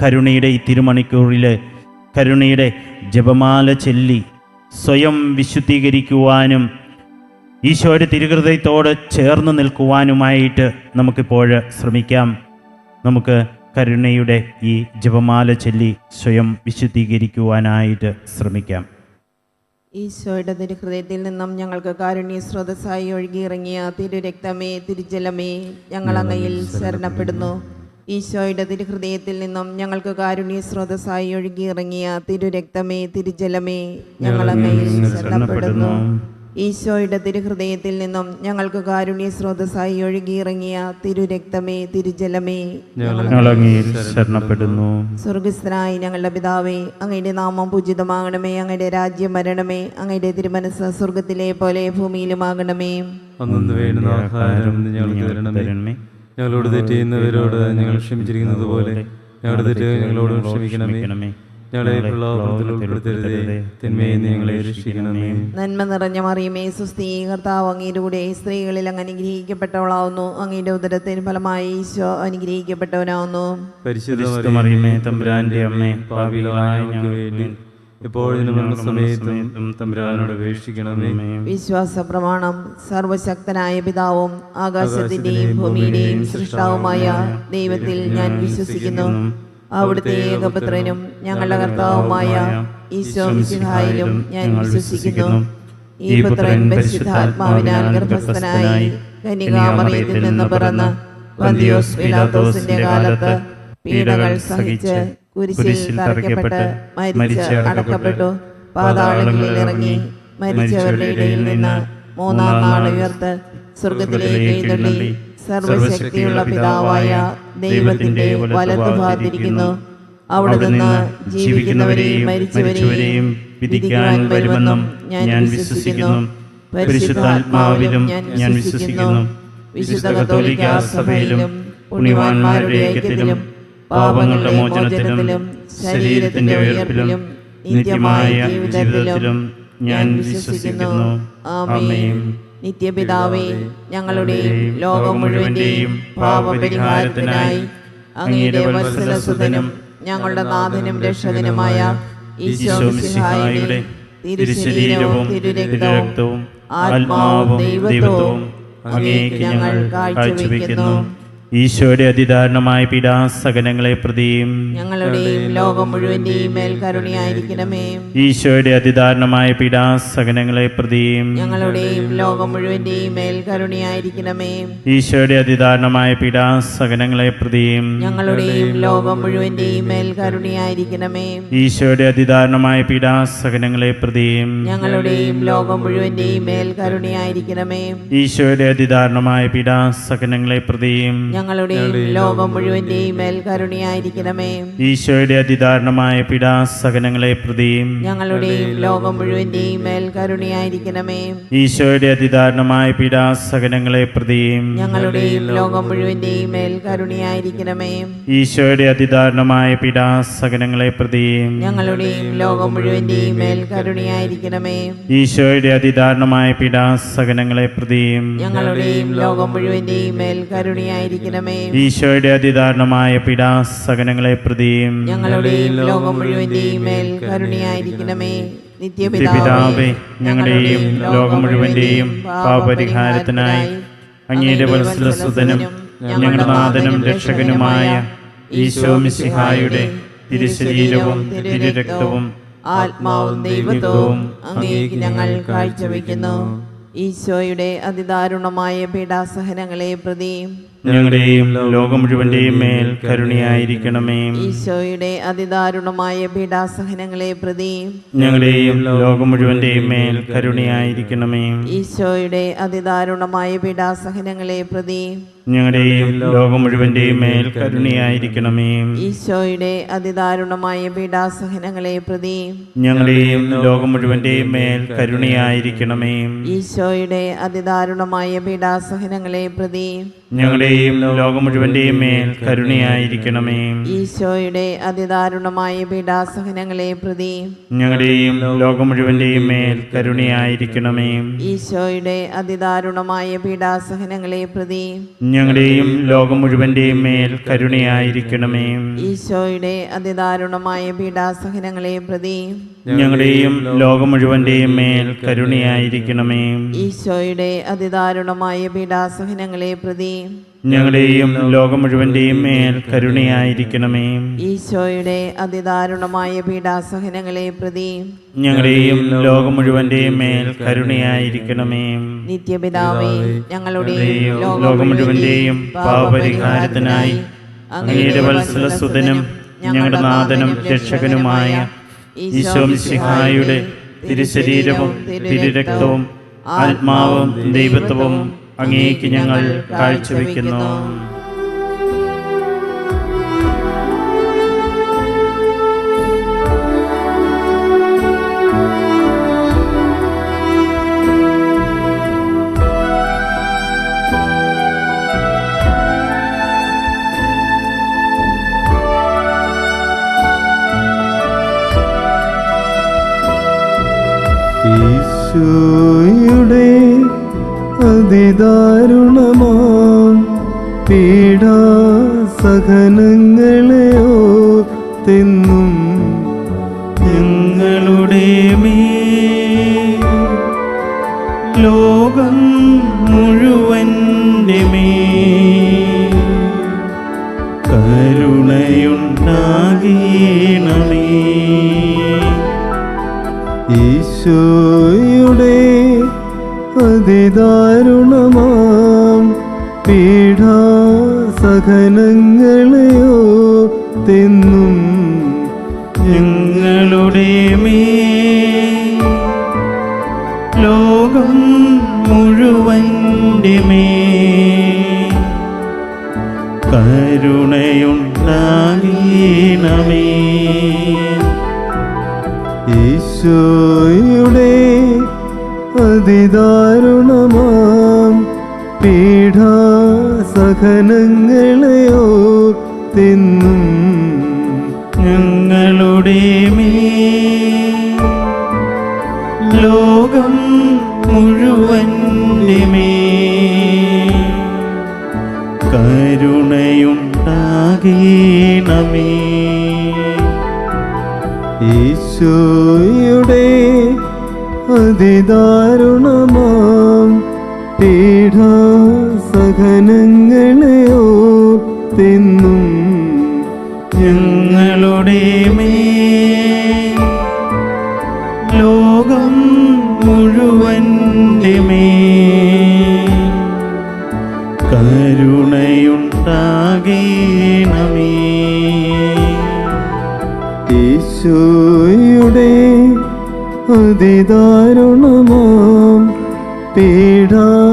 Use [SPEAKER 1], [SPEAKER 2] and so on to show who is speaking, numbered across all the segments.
[SPEAKER 1] കരുണയുടെ ഈ തിരുമണിക്കൂറിൽ കരുണയുടെ ജപമാല ചൊല്ലി സ്വയം വിശുദ്ധീകരിക്കുവാനും ഈശോയുടെ തിരുഹൃദയത്തോട് ചേർന്ന് നിൽക്കുവാനുമായിട്ട് നമുക്കിപ്പോൾ ശ്രമിക്കാം. നമുക്ക് കരുണയുടെ ഈ ജപമാല ചൊല്ലി സ്വയം വിശുദ്ധീകരിക്കുവാനായിട്ട് ശ്രമിക്കാം.
[SPEAKER 2] ഈശോയുടെ തിരുഹൃദയത്തിൽ നിന്നും ഞങ്ങൾക്ക് കാരുണ്യ സ്രോതസ്സായി ഒഴുകിയിറങ്ങിയ തിരുരക്തമേ, തിരുജലമേ, ഞങ്ങൾ അങ്ങയിൽ ശരണപ്പെടുന്നു. ഈശോയുടെ തിരുഹൃദയത്തിൽ നിന്നും ഞങ്ങൾക്ക് കാരുണ്യ സ്രോതസ്സായി ഒഴുകിയിറങ്ങിയ തിരുരക്തമേ, തിരുജലമേ, ഞങ്ങൾ അങ്ങയിൽ ശരണപ്പെടുന്നു. ഈശോയുടെ തിരുഹൃദയത്തിൽ നിന്നും ഞങ്ങൾക്ക് കാരുണ്യ സ്രോതസ്സായി ഒഴുകിയിറങ്ങിയ തിരുരക്തമേ, തിരുജലമേ,
[SPEAKER 1] ഞങ്ങൾ അങ്ങയിൽ ശരണപ്പെടുന്നു.
[SPEAKER 2] സ്വർഗസ്ഥനായ ഞങ്ങളുടെ പിതാവേ, അങ്ങയുടെ നാമം പൂജിതമാകണമേ. അങ്ങയുടെ രാജ്യം വരണമേ. അങ്ങയുടെ തിരുമനസ്സ് സ്വർഗത്തിലെ പോലെ ഭൂമിയിലുമാകണമേ.
[SPEAKER 3] അന്നു വേണ്ടുന്ന ആഹാരം ഞങ്ങൾക്ക് തരണമേ. ഞങ്ങളോട് തെറ്റ് ചെയ്യുന്നവരോട് ഞങ്ങൾ ക്ഷമിച്ചിരിക്കുന്നത് പോലെ ഞങ്ങളുടെ തെറ്റ് ഞങ്ങളോട് ക്ഷമിക്കണമേ. ഞങ്ങളെ പ്രലോഭനത്തിൽ ഉൾപ്പെടുത്തരുതേ, തിന്മയിൽ നിന്ന് ഞങ്ങളെ രക്ഷിക്കണമേ.
[SPEAKER 2] നന്മ നിറഞ്ഞ മറിയമേ, സുസ്ഥി, കർത്താവ് അങ്ങയുടെ കൂടെ സ്ത്രീകളിൽ അങ്ങ് അനുഗ്രഹിക്കപ്പെട്ടവളാവുന്നു. അങ്ങയുടെ ഉദരത്തിന് ഫലമായി ഈശോ അനുഗ്രഹിക്കപ്പെട്ടവനാവുന്നു.
[SPEAKER 3] പരിശുദ്ധ
[SPEAKER 1] മറിയമേ, തമ്പുരാന്റെ അമ്മേ, പാപികളായ ഞങ്ങൾക്ക് വേണ്ടി
[SPEAKER 3] എപ്പോഴും സമയത്തും തമ്പുരാനോട് അപേക്ഷിക്കണമേ.
[SPEAKER 2] വിശ്വാസ പ്രമാണം. സർവശക്തനായ പിതാവും ആകാശത്തിന്റെയും ഭൂമിയുടെയും സൃഷ്ടാവുമായ ദൈവത്തിൽ ഞാൻ വിശ്വസിക്കുന്നു. അവിടുത്തെ ഏകപുത്രനും ഞങ്ങളുടെ കർത്താവുമായ ഈശോ മിശിഹായിലും ഞാൻ വിശ്വസിക്കുന്നു. ഈ പുത്രൻ പരിശുദ്ധാത്മാവിനാൽ ഗർഭസ്ഥനായി കന്യകാമറിയത്തിൽ നിന്ന് പിറന്ന് പന്തിയോസ് പീലാത്തോസിന്റെ കാലത്ത് പീഡകൾ സഹിച്ച് കുരിശിൽ തറയ്ക്കപ്പെട്ട് മരിച്ച് അടക്കപ്പെട്ടു. പാതാളങ്ങളിൽ ഇറങ്ങി മരിച്ചവരുടെ ഇടയിൽ നിന്ന് മൂന്നാം നാൾ ഉയർത്ത് സ്വർഗത്തിലേക്ക് എഴുന്നള്ളി സർവശക്തിയുള്ള പിതാവായ ദൈവത്തിന്റെ വലത്തുഭാഗത്തിരിക്കുന്നു. അവിടെ നിന്ന് ജീവിക്കുന്നവരെയും മരിച്ചവരെയും വിധിക്കാൻ വരുമെന്നും ഞാൻ വിശ്വസിക്കുന്നു. പരിശുദ്ധാത്മാവിലും ഞാൻ വിശ്വസിക്കുന്നു. വിശുദ്ധ കത്തോലിക്ക സഭയിലും പുണ്യവാന്മാരുടെ ഐക്യത്തിലും പാപങ്ങളുടെ മോചനത്തിലും ശരീരത്തിന്റെ ഉയർപ്പിലും നിത്യമായ ജീവിതത്തിലും ഞാൻ വിശ്വസിക്കുന്നു. ആമേൻ. നിത്യപിതാവേ, ഞങ്ങളുടെയും ലോകം മുഴുവന്റെയും പാപപരിഹാരത്തിനായി അങ്ങയുടെ വത്സലസുതനും ഞങ്ങളുടെ നാഥനും രക്ഷകനുമായ ഈശോ മിശിഹായുടെ തിരുശരീരവും തിരുരക്തവും ആത്മാവും ദൈവത്വവും അങ്ങേക്ക് ഞങ്ങൾ കാഴ്ചവെക്കുന്നു.
[SPEAKER 1] ഈശോയുടെ അതിദാരുണമായ പീഡാസഹനങ്ങളെ പ്രതിയും
[SPEAKER 2] ഞങ്ങളുടെയും ലോകം മുഴുവന്റെയും മേൽ കരുണയായിരിക്കണമേ.
[SPEAKER 1] ഈശോയുടെ അതിദാരുണമായ പീഡാസഹനങ്ങളെ പ്രതിയും
[SPEAKER 2] ഞങ്ങളുടെയും ലോകം മുഴുവന്റെയും മേൽ കരുണയായിരിക്കണമേ.
[SPEAKER 1] ഈശോയുടെ അതിദാരുണമായ പീഡാസഹനങ്ങളെ പ്രതിയും
[SPEAKER 2] ഞങ്ങളുടെയും ലോകം മുഴുവന്റെയും മേൽ കരുണയായിരിക്കണമേ.
[SPEAKER 1] ഈശോയുടെ അതിദാരുണമായ പീഡാസഹനങ്ങളെ പ്രതിയും
[SPEAKER 2] ഞങ്ങളുടെയും ലോകം മുഴുവന്റെയും മേൽ കരുണയായിരിക്കണമേ.
[SPEAKER 1] ഈശോയുടെ അതിദാരുണമായ പീഡാസഹനങ്ങളെ പ്രതിയും
[SPEAKER 2] ഞങ്ങളുടെയും ലോകം മുഴുവന്റെയും മേൽ കരുണയായിരിക്കണമേ.
[SPEAKER 1] ഈശോയുടെ അതിദാരുണമായ പീഡാസഹനങ്ങളെ പ്രതിയും
[SPEAKER 2] ഞങ്ങളുടെയും ലോകം മുഴുവന്റെയും മേൽ കരുണയായിരിക്കണമേ.
[SPEAKER 1] ഈശോയുടെ അതിദാരുണമായ പീഡാസഹനങ്ങളെ പ്രതിയും
[SPEAKER 2] ഞങ്ങളുടെയും ലോകം മുഴുവന്റെയും മേൽ കരുണയായിരിക്കണമേ.
[SPEAKER 1] ഈശോയുടെ അതിദാരുണമായ പീഡാസഹനങ്ങളെ പ്രതിയും
[SPEAKER 2] ഞങ്ങളുടെയും ലോകം മുഴുവന്റെയും മേൽ കരുണയായിരിക്കണമേ.
[SPEAKER 1] ഈശോയുടെ അതിദാരുണമായ പീഡാസഹനങ്ങളെ പ്രതിയും
[SPEAKER 2] ഞങ്ങളുടെയും ലോകം മുഴുവന്റെയും മേൽ കരുണയായിരിക്കണമേ.
[SPEAKER 1] ഈശോയുടെ അതിദാരുണമായ പീഡാസഹനങ്ങളെ പ്രതിയും
[SPEAKER 2] ഞങ്ങളുടെയും ലോകം മുഴുവന്റെയും മേൽ കരുണയായിരിക്കണമേ.
[SPEAKER 1] നിത്യപിതാവേ, ഞങ്ങളുടെയും ലോകം മുഴുവന്റെയും പാപപരിഹാരത്തിനായി അങ്ങയുടെ വത്സലസുതനും ഞങ്ങളുടെ നാഥനും രക്ഷകനുമായ ഈശോ മിശിഹായുടെ തിരുശരീരവും തിരുരക്തവും
[SPEAKER 2] ആത്മാവും ദൈവത്വവും അങ്ങേക്ക് ഞങ്ങൾ കാഴ്ചവെക്കുന്നു. ഈശോയുടെ അതിദാരുണമായ പീഡാസഹനങ്ങളെ പ്രതി
[SPEAKER 1] ഞങ്ങളുടെയും ലോകം മുഴുവന്റെയും മേൽ കരുണയായിരിക്കണമേ.
[SPEAKER 2] ഈശോയുടെ അതിദാരുണമായ പീഡാസഹനങ്ങളെ പ്രതി
[SPEAKER 1] ഞങ്ങളുടെയും ലോകം മുഴുവന്റെയും മേൽ കരുണയായിരിക്കണമേ.
[SPEAKER 2] ഈശോയുടെ അതിദാരുണമായ പീഡാസഹനങ്ങളെ പ്രതി
[SPEAKER 1] ഞങ്ങളുടെയും ലോകം മുഴുവന്റെയും മേൽ കരുണയായിരിക്കണമേ.
[SPEAKER 2] ഈശോയുടെ അതിദാരുണമായ പീഡാസഹനങ്ങളെ പ്രതി
[SPEAKER 1] ഞങ്ങളുടെയും ലോകം മുഴുവന്റെയും മേൽ കരുണയായിരിക്കണമേ.
[SPEAKER 2] ഈശോയുടെ അതിദാരുണമായ പീഡാസഹനങ്ങളെ പ്രതി
[SPEAKER 1] ഞങ്ങളുടെയും ലോകം മുഴുവന്റെയും മേൽ കരുണയായിരിക്കണമേ.
[SPEAKER 2] ഈശോയുടെ അതിദാരുണമായ പീഡാസഹനങ്ങളെ പ്രതി
[SPEAKER 1] ഞങ്ങളുടെയും ലോകം മുഴുവന്റെയും മേൽ കരുണയായിരിക്കണമേ.
[SPEAKER 2] ഈശോയുടെ അതിദാരുണമായ പീഡാസഹനങ്ങളെ പ്രതി
[SPEAKER 1] ഞങ്ങളുടെയും ലോകം മുഴുവന്റെയും മേൽ കരുണയായിരിക്കണമേ.
[SPEAKER 2] ഈശോയുടെ അതിദാരുണമായ പീഡാസഹനങ്ങളെ പ്രതി
[SPEAKER 1] ഞങ്ങളുടെയും ലോകം മുഴുവന്റെയും മേൽ കരുണയായിരിക്കണമേ.
[SPEAKER 2] ഈശോയുടെ അതിദാരുണമായ പീഡാസഹനങ്ങളെ പ്രതി
[SPEAKER 1] ഞങ്ങളുടെയും ലോകം മുഴുവന്റെയും മേൽ കരുണയായിരിക്കണമേ.
[SPEAKER 2] ഈശോയുടെ അതിദാരുണമായ പീഡാസഹനങ്ങളെ പ്രതി
[SPEAKER 1] ഞങ്ങളുടെയും ലോകം മുഴുവന്റെയും മേൽ കരുണയായിരിക്കണമേ.
[SPEAKER 2] നിത്യപിതാവേ, ഞങ്ങളുടെയും
[SPEAKER 1] ലോകം മുഴുവന്റെയും പാപപരിഹാരത്തിനായി അങ്ങയുടെ വത്സലസുതനും ഞങ്ങളുടെ നാഥനും രക്ഷകനുമായ ഈശോ മിശിഹായുടെ തിരുശരീരവും തിരുരക്തവും ആത്മാവും ദൈവത്വവും അങ്ങേക്ക് ഞങ്ങൾ കാഴ്ചവെക്കുന്നു.
[SPEAKER 3] ഈശോയുടെ അതിദാരുണമാം പീഡാസഹനങ്ങളെ ഓർത്തെന്നും
[SPEAKER 1] ഞങ്ങളുടെ മേൽ ലോകം മുഴുവന്റെ മേൽ കരുണയുണ്ടാകണമേ.
[SPEAKER 3] ഈശോയുടെ അതിദാരുണമാം പീഡാസഹനങ്ങളെ ഓർത്തെന്നും
[SPEAKER 1] ഞങ്ങളുടെ മേൽ ലോകം മുഴുവന്റെ മേൽ കരുണയുണ്ടാകണമേ.
[SPEAKER 3] ഈശോയുടെ അതിദാരുണമാം പീഡാസഹനങ്ങളെ ഓർത്തെന്നും
[SPEAKER 1] ഞങ്ങളുടെ മേൽ ലോകം മുഴുവന്റെ മേൽ കരുണയുണ്ടാകണമേ.
[SPEAKER 3] ഈശോയുടെ അതിദാരുണമാം പീഡാസഹനങ്ങളെ ഓർത്തെന്നും
[SPEAKER 1] ഞങ്ങളുടെ മേൽ ലോകം മുഴുവന്റെ മേൽ കരുണയുണ്ടാകണമേ.
[SPEAKER 3] ഈശോയുടെ അതിദാരുണമാം പീഡാസഹനങ്ങളെ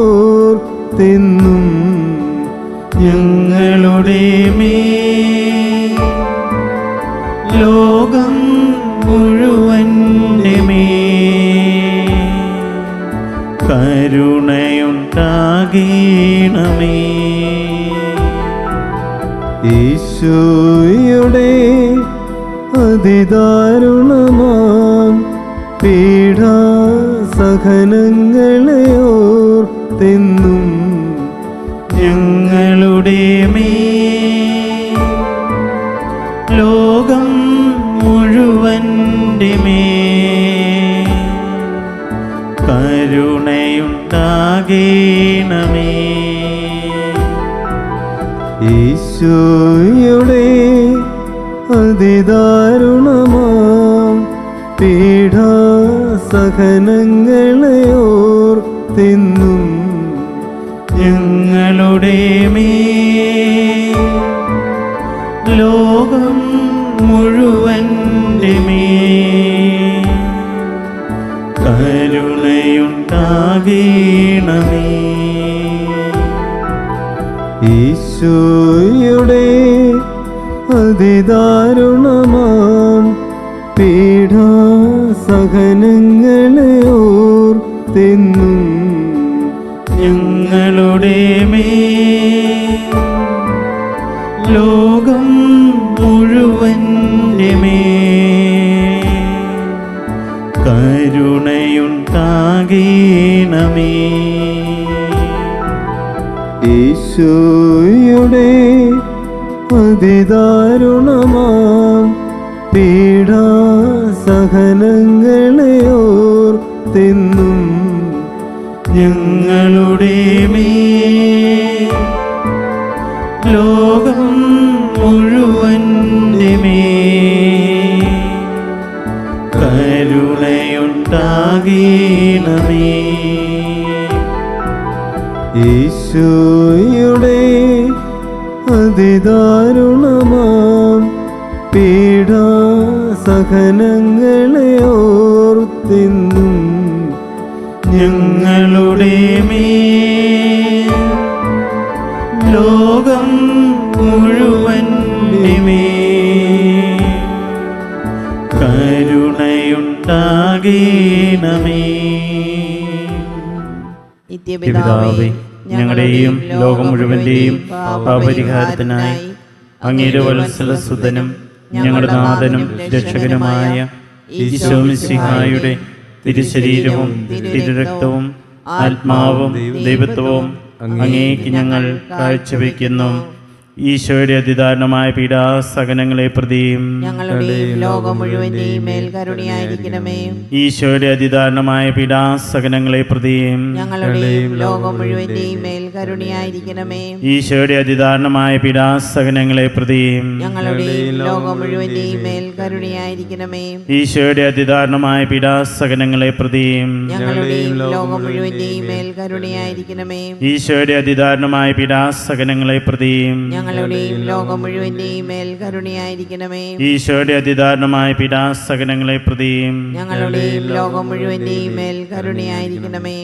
[SPEAKER 3] ഓർത്തെന്നും
[SPEAKER 1] ഞങ്ങളുടെ മേൽ ലോകം മുഴുവന്റെ മേൽ കരുണയുണ്ടാകണമേ.
[SPEAKER 3] ഈശോയുടെ അതിദാരുണമാം പീഡാസഹനങ്ങളെ ഓർത്തെന്നും
[SPEAKER 1] ഞങ്ങളുടെ മേൽ ലോകം മുഴുവന്റെ മേൽ കരുണയുണ്ടാകണമേ.
[SPEAKER 3] ഈശോയുടെ അതിദാരുണമാം പീഡാസഹനങ്ങളെ ഓർത്തെന്നും
[SPEAKER 1] ഞങ്ങളുടെ മേൽ ലോകം മുഴുവന്റെ മേൽ കരുണയുണ്ടാകണമേ.
[SPEAKER 3] ഈശോയുടെ അതിദാരുണമാം പീഡാസഹനങ്ങളെ ഓർത്തെന്നും
[SPEAKER 1] ഞങ്ങളുടെ മേൽ ലോകം മുഴുവന്റെ മേൽ കരുണയുണ്ടാകണമേ.
[SPEAKER 3] ഈശോയുടെ അതിദാരുണമാം പീഡാസഹനങ്ങളെ ഓർത്തെന്നും
[SPEAKER 1] ഞങ്ങളുടെ മേൽ ലോകം മുഴുവൻ്റെ മേൽ കരുണയുണ്ടാകണമേ.
[SPEAKER 3] ഈശോയുടെ അതിദാരുണമാം പീഡാസഹനങ്ങളെ ഓർത്തെന്നും
[SPEAKER 1] ഞങ്ങളുടെ മേൽ ലോകം മുഴുവൻ്റെ മേൽ കരുണയുണ്ടാകണമേ.
[SPEAKER 2] നിത്യപിതാവേ,
[SPEAKER 1] ഞങ്ങളുടെയും ലോകം മുഴുവന്റെയും പാപപരിഹാരത്തിനായി അങ്ങയുടെ വത്സലസുതനും ഞങ്ങളുടെ നാഥനും രക്ഷകനുമായ ഈശോ മിശിഹായുടെ തിരുശരീരവും തിരുരക്തവും ആത്മാവും ദൈവത്വവും അങ്ങേക്ക് ഞങ്ങൾ കാഴ്ചവെക്കുന്നു. ഈശോയുടെ അതിദാരുണമായ പീഡാസഹനങ്ങളെ പ്രതിയും
[SPEAKER 2] ഞങ്ങളുടെയും ലോകം മുഴുവന്റെയും മേൽ കരുണയായിരിക്കണമേ.
[SPEAKER 1] ഈശോയുടെ അതിദാരുണമായ പീഡാസഹനങ്ങളെ പ്രതിയും
[SPEAKER 2] ഞങ്ങളുടെയും ലോകം മുഴുവന്റെയും മേൽ കരുണയായിരിക്കണമേ.
[SPEAKER 1] ഈശോയുടെ അതിദാരുണമായ പീഡാസഹനങ്ങളെ പ്രതിയും
[SPEAKER 2] ഞങ്ങളുടെയും ലോകം മുഴുവന്റെയും മേൽ കരുണയായിരിക്കണമേ.
[SPEAKER 1] ഈശോയുടെ അതിദാരുണമായ പീഡാസഹനങ്ങളെ പ്രതിയും
[SPEAKER 2] ഞങ്ങളുടെയും ലോകം മുഴുവന്റെയും മേൽ കരുണയായിരിക്കണമേ.
[SPEAKER 1] ഈശോയുടെ അതിദാരുണമായ പീഡാസഹനങ്ങളെ പ്രതിയും
[SPEAKER 2] ഞങ്ങളുടെയും ലോകം മുഴുവന്റെയും മേൽ കരുണയായിരിക്കണമേ.
[SPEAKER 1] ഈശോയുടെ അതിദാരുണമായ പീഡാസഹനങ്ങളെ പ്രതിയും
[SPEAKER 2] ഞങ്ങളുടെയും ലോകം മുഴുവന്റെയും മേൽ കരുണയായിരിക്കണമേ.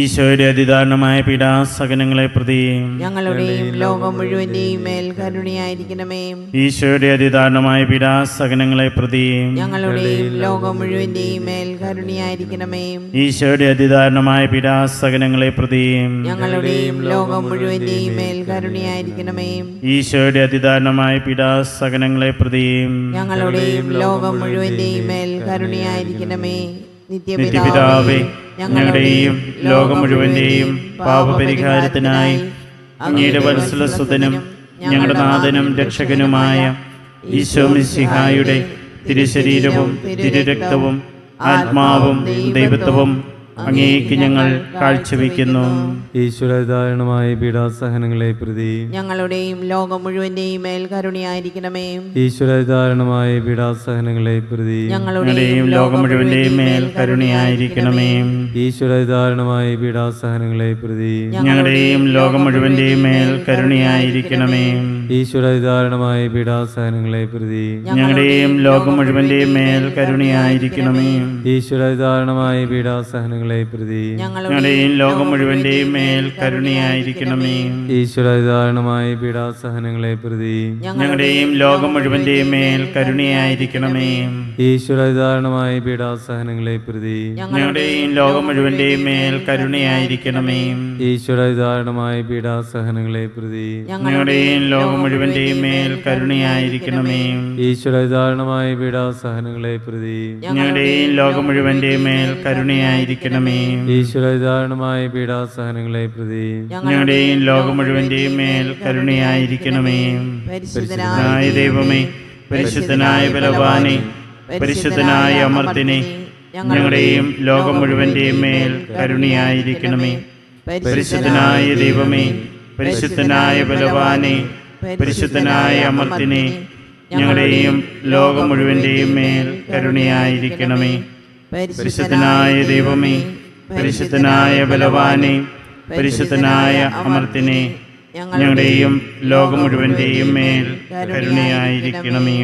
[SPEAKER 1] ഈശോയുടെ അതിദാരുണമായ പീഡാസഹനങ്ങളെ പ്രതിയും
[SPEAKER 2] ഞങ്ങളുടെയും ലോകം മുഴുവന്റെയും മേൽ കരുണയായിരിക്കണമേ.
[SPEAKER 1] ഈശോയുടെ അതിദാരുണമായ പീഡാസഹനങ്ങളെ പ്രതിയും
[SPEAKER 2] ഞങ്ങളുടെയും ലോകം മുഴുവന്റെയും മേൽ കരുണയായിരിക്കണമേ.
[SPEAKER 1] ഈശോയുടെ അതിദാരുണമായ പീഡാസഹനങ്ങളെ പ്രതിയും
[SPEAKER 2] ഞങ്ങളുടെയും ലോകം മുഴുവന്റെയും മേൽ കരുണയായിരിക്കണമേ.
[SPEAKER 1] ഈശോയുടെ അതിദാരുണമായ പീഡാസഹനങ്ങളെ പ്രതിയും
[SPEAKER 2] ഞങ്ങളുടെയും ലോകം മുഴുവന്റെയും മേൽ കരുണയായിരിക്കണമേ.
[SPEAKER 1] നിത്യപിതാവേ, ഞങ്ങളുടെയും ലോകം മുഴുവന്റെയും പാപപരിഹാരത്തിനായി അങ്ങയുടെ വത്സലസുതനും ഞങ്ങളുടെ നാഥനും രക്ഷകനുമായ ഈശോ മിശിഹായുടെ തിരുശരീരവും തിരുരക്തവും ആത്മാവും ദൈവത്വവും അങ്ങേക്ക് ഞങ്ങൾ കാഴ്ചവെക്കുന്നു.
[SPEAKER 3] ഈശ്വരധാരണമായ പീഡാസഹനങ്ങളെ പ്രതി
[SPEAKER 2] ഞങ്ങളുടെയും ലോകം മുഴുവന്റെയും മേൽ കരുണയായിരിക്കണമേ.
[SPEAKER 3] ഈശ്വരധാരണമായ പീഡാസഹനങ്ങളെ പ്രതി
[SPEAKER 1] ഞങ്ങളുടെയും ലോകം മുഴുവന്റെയും മേൽ കരുണയായിരിക്കണമേ.
[SPEAKER 3] ഈശ്വരധാരണമായ പീഡാസഹനങ്ങളെ പ്രതി
[SPEAKER 1] ഞങ്ങളുടെയും ലോകം മുഴുവന്റെയും മേൽ കരുണയായിരിക്കണമേ.
[SPEAKER 3] ഈശ്വരധാരണമായ പീഡാസഹനങ്ങളെ പ്രതി
[SPEAKER 1] ഞങ്ങളുടെയും ലോകം മുഴുവന്റെയും മേൽ കരുണയായിരിക്കണമേ.
[SPEAKER 3] ഈശ്വരധാരണമായ പീഡാസഹനങ്ങളെ പ്രതി
[SPEAKER 1] ഞങ്ങളുടെയും ലോകം മുഴുവന്റെയും മേൽ കരുണയായിരിക്കണമേ.
[SPEAKER 3] ഈശ്വരധാരണമായ പീഡാസഹനങ്ങളെ പ്രതി
[SPEAKER 1] ഞങ്ങളുടെയും ലോകം മുഴുവന്റെയും മേൽ കരുണയായിരിക്കണമേ.
[SPEAKER 3] ഈശ്വരധാരണമായ പീഡാസഹനങ്ങളെ പ്രതി
[SPEAKER 1] ഞങ്ങളുടെയും ലോകം മുഴുവന്റെയും മേൽ കരുണയായിരിക്കണമേ.
[SPEAKER 3] ഈശ്വരധാരണമായ പീഡാസഹനങ്ങളെ പ്രതി
[SPEAKER 1] ഞങ്ങളുടെയും ലോകം മുഴുവന്റെയും മേൽ കരുണയായിരിക്കണമേ.
[SPEAKER 3] ഈശ്വരധാരണമായ പീഡാസഹനങ്ങളെ പ്രതി
[SPEAKER 1] ഞങ്ങളുടെയും ലോകം മുഴുവന്റെയും മേൽ കരുണയായിരിക്കണമേ.
[SPEAKER 3] ഈശ്വരധാരണമായ പീഡാസഹനങ്ങളെ പ്രതി
[SPEAKER 1] ഞങ്ങളുടെയും ലോകം മുഴുവന്റെയും മേൽ കരുണയായിരിക്കണമേ. പരിശുദ്ധനായ ദൈവമേ, പരിശുദ്ധനായ ബലവാനെ, പരിശുദ്ധനായ അമർത്തിനെ, ഞങ്ങളുടെയും ലോകം മുഴുവന്റെയും മേൽ കരുണയായിരിക്കണമേ. പരിശുദ്ധനായ ദൈവമേ, പരിശുദ്ധനായ ബലവാനെ, പരിശുദ്ധനായ അമർത്തിനെ, ഞങ്ങളുടെയും ലോകം മുഴുവന്റെയും മേൽ കരുണയായിരിക്കണമേ. പരിശുദ്ധനായ ദൈവമേ, പരിശുദ്ധനായ ബലവാനെ, പരിശുദ്ധനായ അമർത്തിനെ, ഞങ്ങളുടെയും ലോകം മുഴുവന്റെയും മേൽ കരുണയായിരിക്കണമേ.